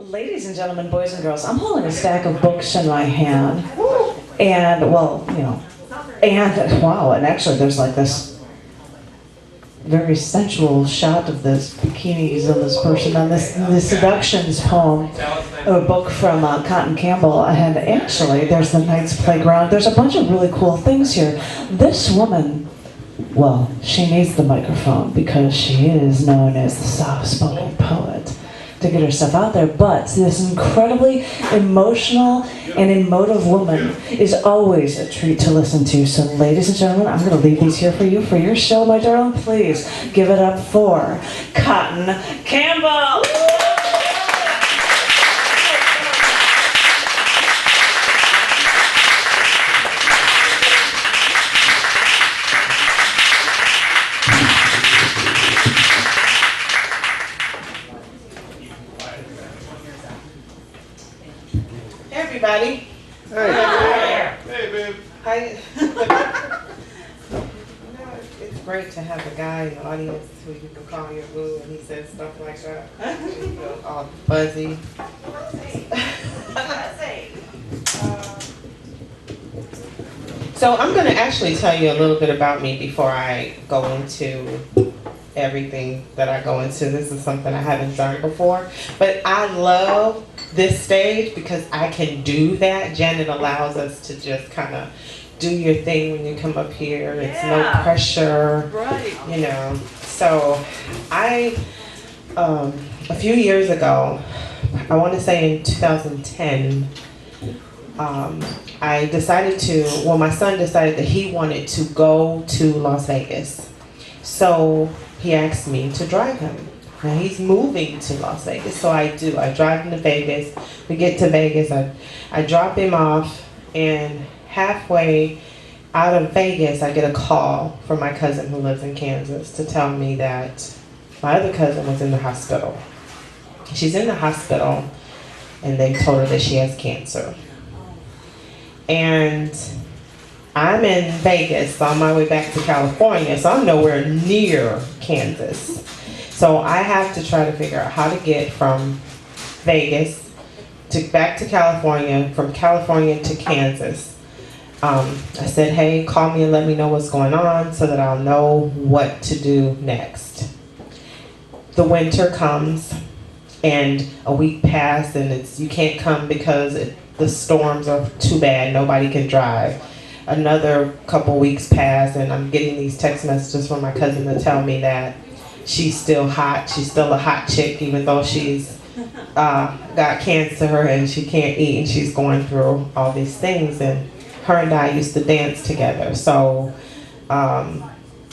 Ladies and gentlemen, boys and girls, I'm holding a stack of books in my hand. And, well, and wow, and actually there's like this very sensual shot of this bikinis of this person on this Seductions poem, a book from Cotton Campbell. And actually, there's the Knight's Playground. There's a bunch of really cool things here. This woman, well, she needs the microphone because she is known as the soft-spoken poet to get herself out there, but this incredibly emotional and emotive woman is always a treat to listen to. So ladies and gentlemen, I'm going to leave these here for you for your show, my darling. Please give it up for Cotton Campbell. Everybody. Hey. Hi. Hey, babe. Hi. It's great to have a guy in the audience who you can call your boo and he says stuff like that. You feel all fuzzy. So I'm going to actually tell you a little bit about me before I go into everything that I go into. This is something I haven't done before, but I love this stage because I can do that. Janet allows us to just kind of do your thing when you come up here. It's no pressure, Right. you know. So a few years ago, I want to say in 2010, I decided my son decided that he wanted to go to Las Vegas. So he asked me to drive him. Now he's moving to Las Vegas, so I do. I drive him to Vegas. We get to Vegas, I drop him off, and halfway out of Vegas, I get a call from my cousin who lives in Kansas to tell me that my other cousin was in the hospital. She's in the hospital, and they told her that she has cancer. And I'm in Vegas on my way back to California, so I'm nowhere near Kansas. So I have to try to figure out how to get from Vegas back to California, from California to Kansas. I said, hey, call me and let me know what's going on so that I'll know what to do next. The winter comes and a week passed and you can't come because the storms are too bad, nobody can drive. Another couple weeks pass and I'm getting these text messages from my cousin to tell me that she's still hot, she's still a hot chick even though she's got cancer and she can't eat and she's going through all these things. And her and I used to dance together. So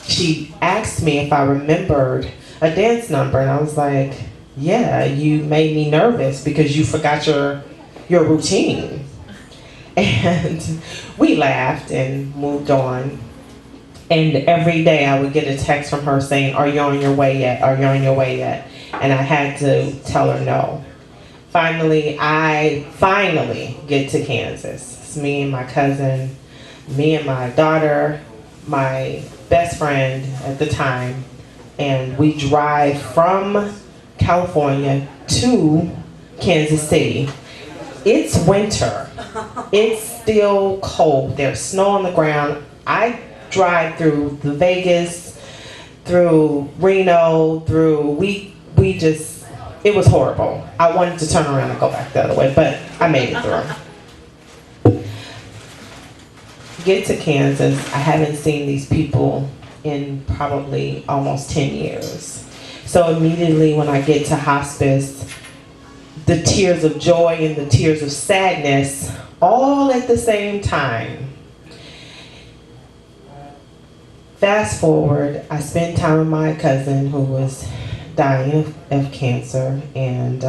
she asked me if I remembered a dance number and I was like, yeah, you made me nervous because you forgot your routine. And we laughed and moved on. And every day I would get a text from her saying, are you on your way yet? Are you on your way yet? And I had to tell her no. I finally get to Kansas. It's me and my cousin, me and my daughter, my best friend at the time, and we drive from California to Kansas City. It's winter. It's still cold. There's snow on the ground. I drive through the Vegas, through Reno, it was horrible. I wanted to turn around and go back the other way, but I made it through. Get to Kansas, I haven't seen these people in probably almost 10 years. So immediately when I get to hospice, the tears of joy and the tears of sadness, all at the same time. Fast forward, I spent time with my cousin who was dying of cancer, and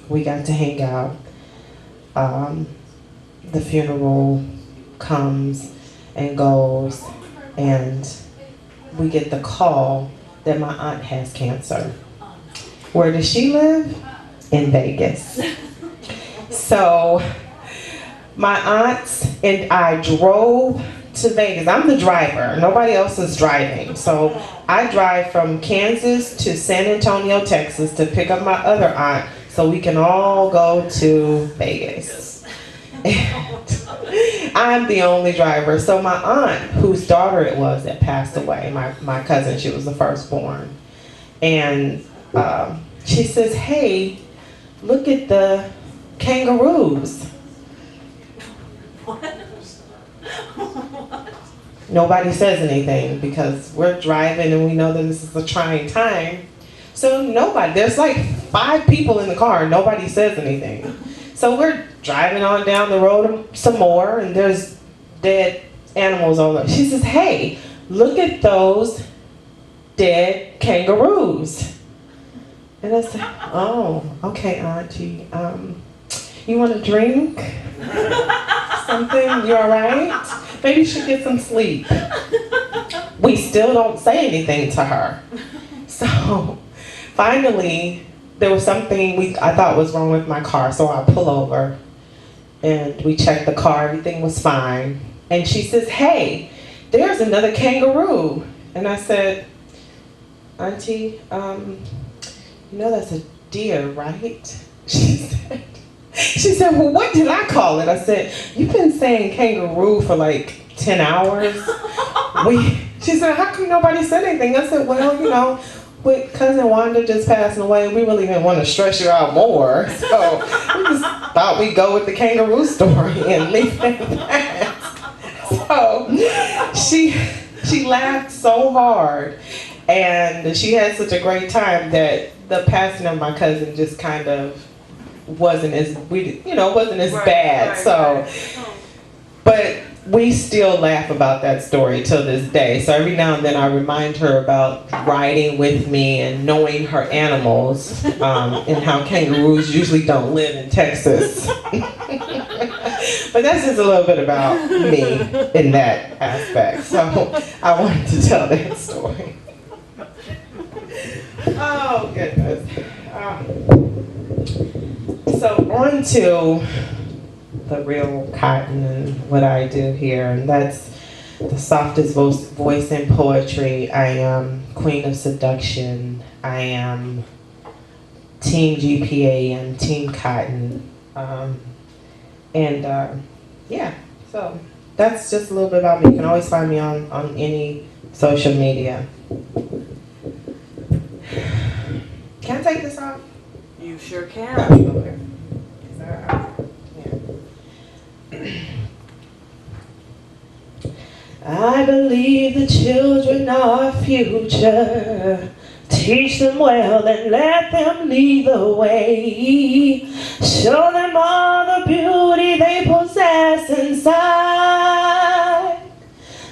we got to hang out. The funeral comes and goes, and we get the call that my aunt has cancer. Where does she live? In Vegas. So my aunt and I drove to Vegas. I'm the driver. Nobody else is driving. So I drive from Kansas to San Antonio, Texas to pick up my other aunt so we can all go to Vegas. And I'm the only driver. So my aunt, whose daughter it was that passed away, my cousin, she was the firstborn. And she says, hey, look at the kangaroos. Nobody says anything because we're driving and we know that this is a trying time. So nobody, there's like 5 people in the car, nobody says anything. So we're driving on down the road some more and there's dead animals on the, she says, hey, look at those dead kangaroos. And I said, oh, okay, Auntie, you want a drink? Something, you all right? Maybe you should get some sleep. We still don't say anything to her. So finally, there was something I thought was wrong with my car, so I pull over and we checked the car, everything was fine. And she says, hey, there's another kangaroo. And I said, Auntie, you know that's a deer, right? She said, well, what did I call it? I said, you've been saying kangaroo for like 10 hours. She said, how come nobody said anything? I said, well, you know, with cousin Wanda just passing away, we really didn't want to stress you out more. So we just thought we'd go with the kangaroo story and leave it at that. So she laughed so hard and she had such a great time that the passing of my cousin just kind of wasn't as bad. So, but we still laugh about that story till this day. So every now and then I remind her about riding with me and knowing her animals, and how kangaroos usually don't live in Texas. But that's just a little bit about me in that aspect. So I wanted to tell that story. Oh goodness. So on to the real cotton and what I do here, and that's the softest voice in poetry. I am Queen of Seduction. I am Team GPA and Team Cotton. Yeah, so that's just a little bit about me. You can always find me on any social media. Can I take this off? You sure can. Okay. Is that, yeah. I believe the children are our future. Teach them well and let them lead the way. Show them all the beauty they possess inside.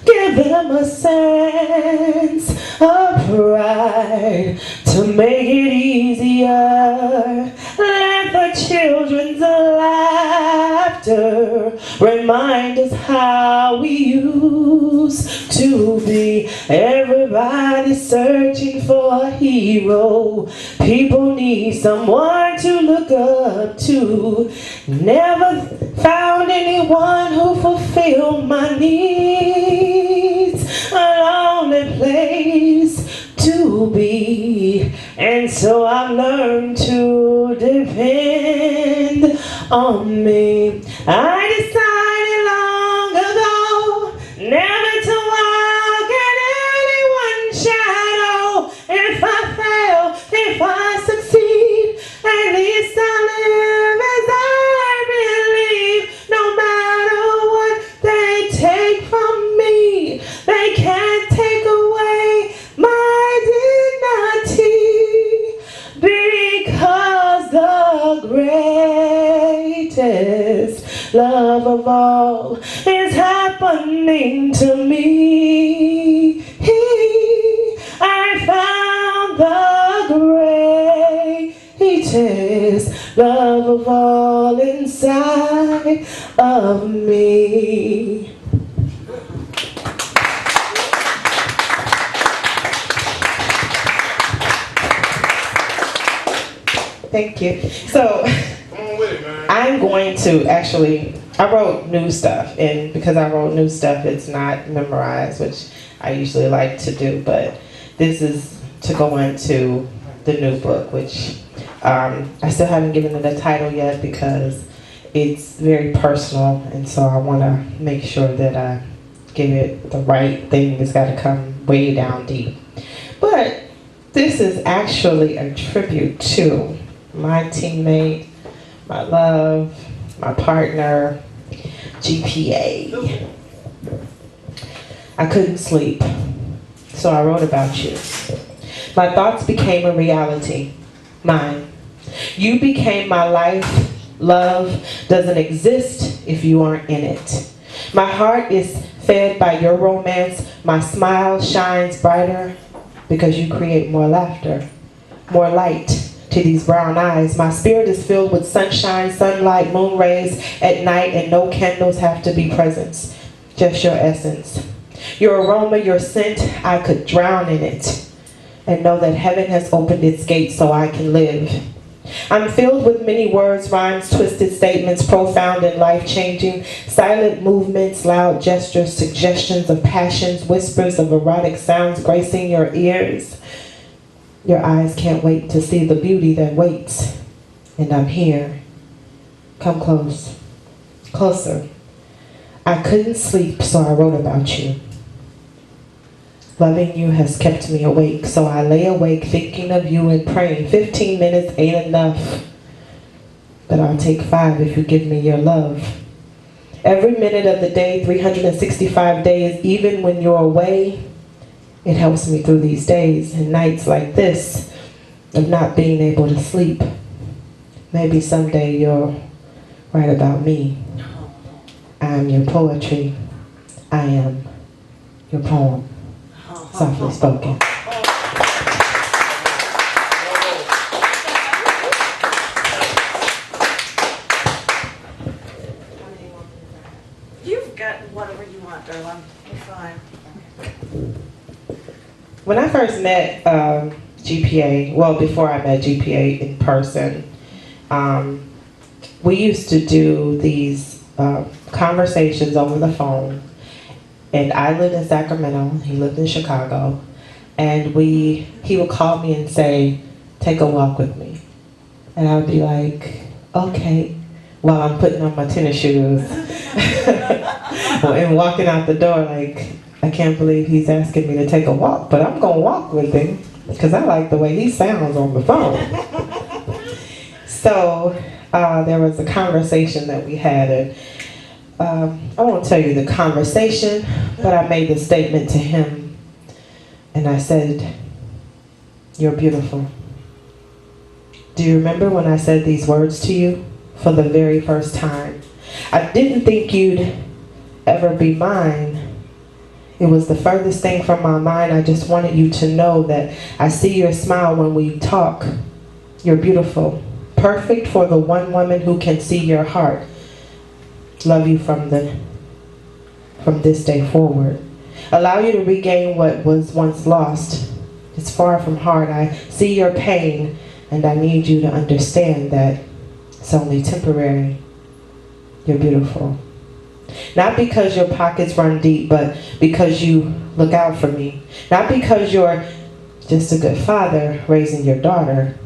Give them a sense of pride to make it easier. Let the children's laughter remind us how we used to be. Everybody's searching for a hero. People need someone to look up to. Never found anyone who fulfilled my needs. A lonely place to be, and so I've learned to depend on me. I decided long ago never to walk in anyone's shadow. If I fail, if I succeed, at least I live as I believe. No matter what they take from me, they can't take away my dignity, because the greatest love of all is happening to me. I found the greatest love of all inside of me. Thank you. So I'm going to actually, I wrote new stuff, and because I wrote new stuff, it's not memorized, which I usually like to do, but this is to go into the new book, which I still haven't given it a title yet because it's very personal, and so I want to make sure that I give it the right thing. It's got to come way down deep. But this is actually a tribute to my teammate, my love, my partner, GPA. I couldn't sleep, so I wrote about you. My thoughts became a reality, mine. You became my life. Love doesn't exist if you aren't in it. My heart is fed by your romance. My smile shines brighter because you create more laughter, more light to these brown eyes. My spirit is filled with sunshine, sunlight, moon rays at night, and no candles have to be presents, just your essence. Your aroma, your scent, I could drown in it and know that heaven has opened its gates so I can live. I'm filled with many words, rhymes, twisted statements, profound and life-changing, silent movements, loud gestures, suggestions of passions, whispers of erotic sounds gracing your ears. Your eyes can't wait to see the beauty that waits, and I'm here. Come close, closer. I couldn't sleep, so I wrote about you. Loving you has kept me awake, so I lay awake thinking of you and praying. 15 minutes ain't enough, but I'll take 5 if you give me your love. Every minute of the day, 365 days, even when you're away, it helps me through these days and nights like this of not being able to sleep. Maybe someday you'll write about me. I am your poetry. I am your poem. Softly spoken. You've got whatever you want, darling. You're fine. When I first met GPA, well, before I met GPA in person, we used to do these conversations over the phone. And I lived in Sacramento, he lived in Chicago, and he would call me and say, take a walk with me. And I would be like, okay, while I'm putting on my tennis shoes and walking out the door like, I can't believe he's asking me to take a walk, but I'm gonna walk with him because I like the way he sounds on the phone. So there was a conversation that we had, and I won't tell you the conversation, but I made the statement to him, and I said, you're beautiful. Do you remember when I said these words to you for the very first time? I didn't think you'd ever be mine. It was the furthest thing from my mind. I just wanted you to know that I see your smile when we talk. You're beautiful, perfect for the one woman who can see your heart. Love you from this day forward. Allow you to regain what was once lost. It's far from hard. I see your pain, and I need you to understand that it's only temporary. You're beautiful. Not because your pockets run deep, but because you look out for me. Not because you're just a good father raising your daughter,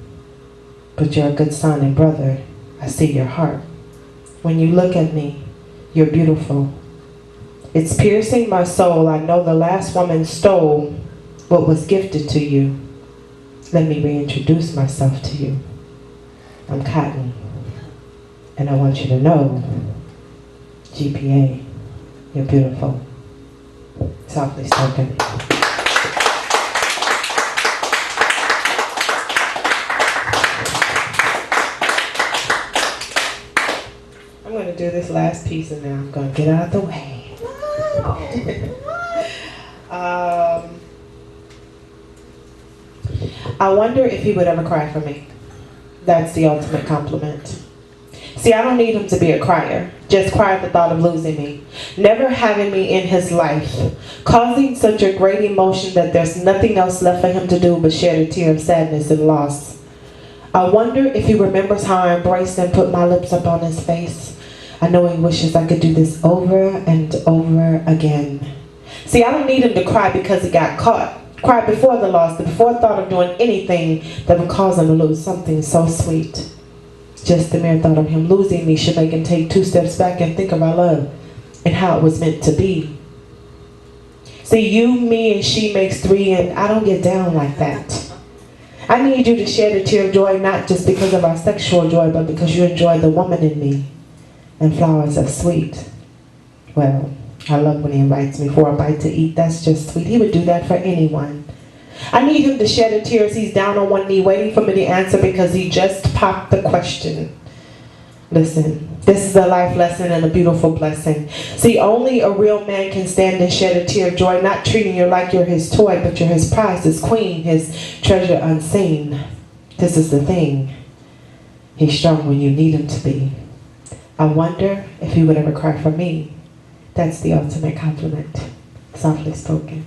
but you're a good son and brother. I see your heart. When you look at me, you're beautiful. It's piercing my soul. I know the last woman stole what was gifted to you. Let me reintroduce myself to you. I'm Cotton, and I want you to know, GPA, you're beautiful. Softly spoken. I'm going to do this last piece and then I'm going to get out of the way. I wonder if he would ever cry for me. That's the ultimate compliment. See, I don't need him to be a crier. Just cry at the thought of losing me. Never having me in his life. Causing such a great emotion that there's nothing else left for him to do but shed a tear of sadness and loss. I wonder if he remembers how I embraced and put my lips up on his face. I know he wishes I could do this over and over again. See, I don't need him to cry because he got caught. Cried before the loss, before thought of doing anything that would cause him to lose something so sweet. Just the mere thought of him losing me should make him take 2 steps back and think of our love and how it was meant to be. See, you, me, and she makes 3, and I don't get down like that. I need you to shed a tear of joy, not just because of our sexual joy, but because you enjoy the woman in me. And flowers are sweet. Well, I love when he invites me for a bite to eat. That's just sweet. He would do that for anyone. I need him to shed a tear as he's down on one knee waiting for me to answer because he just popped the question. Listen, this is a life lesson and a beautiful blessing. See, only a real man can stand and shed a tear of joy, not treating you like you're his toy, but you're his prize, his queen, his treasure unseen. This is the thing. He's strong when you need him to be. I wonder if he would ever cry for me. That's the ultimate compliment. Softly spoken.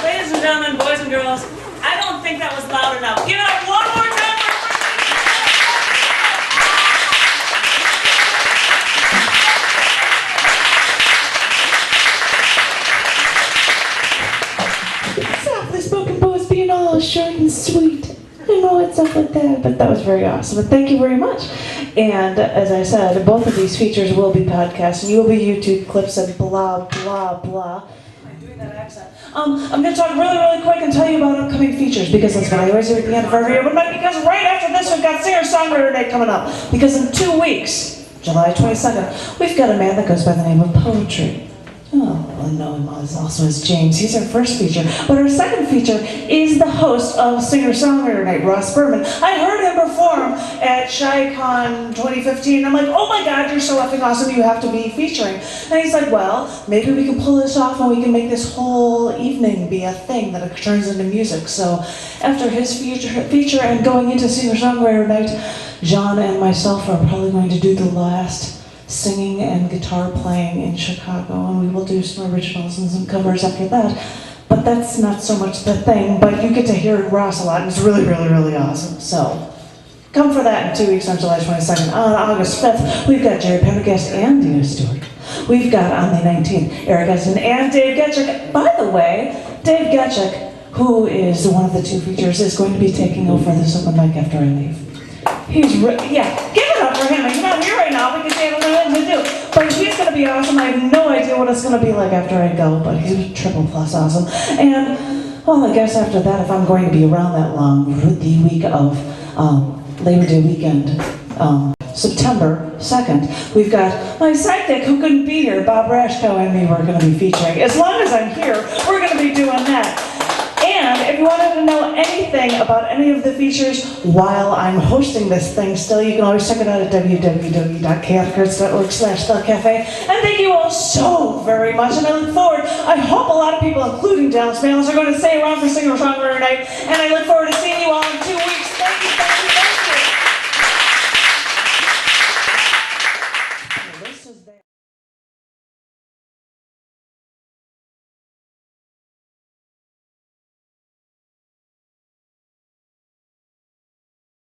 Ladies and gentlemen, boys and girls, I don't think that was loud enough. Give it up one more time for Softly spoken poets being all short and sweet. I don't know what's up with that, but that was very awesome. And thank you very much. And as I said, both of these features will be podcasts, and you'll be YouTube clips and blah, blah, blah. I'm doing that accent. I'm going to talk really, really quick and tell you about upcoming features, because that's what I always do at the end of every year. But not because right after this, we've got Singer-Songwriter Night coming up. Because in 2 weeks, July 22nd, we've got a man that goes by the name of Poetry. Oh, well, no, him also as James. He's our first feature. But our second feature is the host of Singer-Songwriter Night, Ross Berman. I heard him perform at ShyCon 2015. I'm like, oh my God, you're so effing awesome, you have to be featuring. And he's like, well, maybe we can pull this off and we can make this whole evening be a thing that turns into music. So after his feature and going into Singer-Songwriter Night, John and myself are probably going to do the last singing and guitar playing in Chicago, and we will do some originals and some covers after that. But that's not so much the thing, but you get to hear Ross a lot, and it's really, really, really awesome. So come for that in 2 weeks on July 22nd. On August 5th, we've got Jerry Pendergast and Dina Stewart. We've got on the 19th, Eric Essen and Dave Getchuk. By the way, Dave Getchuk, who is one of the 2 features, is going to be taking over this open mic after I leave. He's yeah, give it up for him. He's not here right now because he has nothing to do. But he's going to be awesome. I have no idea what it's going to be like after I go, but he's triple plus awesome. And, well, I guess after that, if I'm going to be around that long, the week of Labor Day weekend, September 2nd, we've got my sidekick who couldn't be here, Bob Rashko, and me. We're going to be featuring. As long as I'm here, we're going to be doing that. And if you wanted to know anything about any of the features while I'm hosting this thing still, you can always check it out at www.chaoticarts.org/thecafé. And thank you all so very much, and I look forward, I hope a lot of people, including Dallas Mailers, are going to stay around for Singer-Songwriter Night, and I look forward to seeing you all in 2